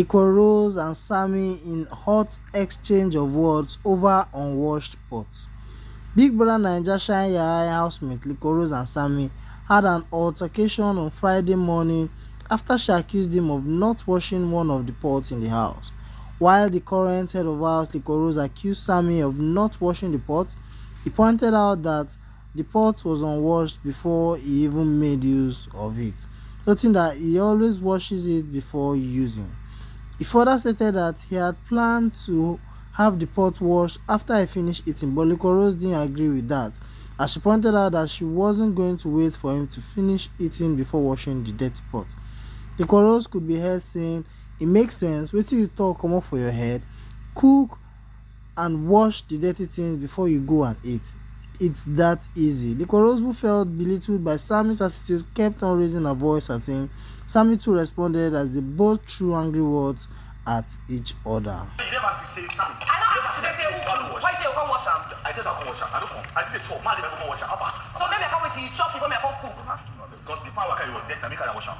Rose and Sammy in hot exchange of words over unwashed pots. Big Brother Naija shine your eye housemate Rose and Sammy had an altercation on Friday morning after she accused him of not washing one of the pots in the house. While the current head of house Rose accused Sammy of not washing the pot, he pointed out that the pot was unwashed before he even made use of it, noting that he always washes it before using. He further stated that he had planned to have the pot washed after I finished eating, but Rose didn't agree with that, as she pointed out that she wasn't going to wait for him to finish eating before washing the dirty pot. Rose could be heard saying, "It makes sense, wait till you talk come up for your head, cook and wash the dirty things before you go and eat. It's that easy." Rose, who felt belittled by Sammy's attitude, kept on raising her voice at him. Sammy too responded as they both threw angry words at each other. You never say Sammy. I don't have to say who. Why say you can't wash them? I just can't wash them. I don't come. I see the chop. Man, they don't wash them. So maybe I can't wait till you chop before I can't cook. Because the power can you was dead, Sammy can't wash them.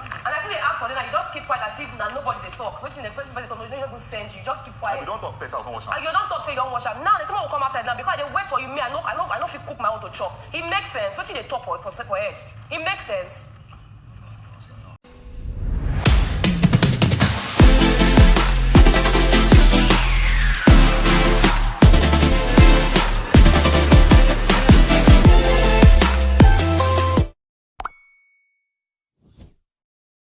And I think they ask for them, like, you just keep quiet as if nobody they talk. Waiting the person don't even send you. Just keep quiet. We don't talk first, I can't wash them. And you don't talk say you don't wash them. Now someone will come outside now because they wait for you. Me, I know if you cook my own to chop. It makes sense. What they talk for head. It makes sense.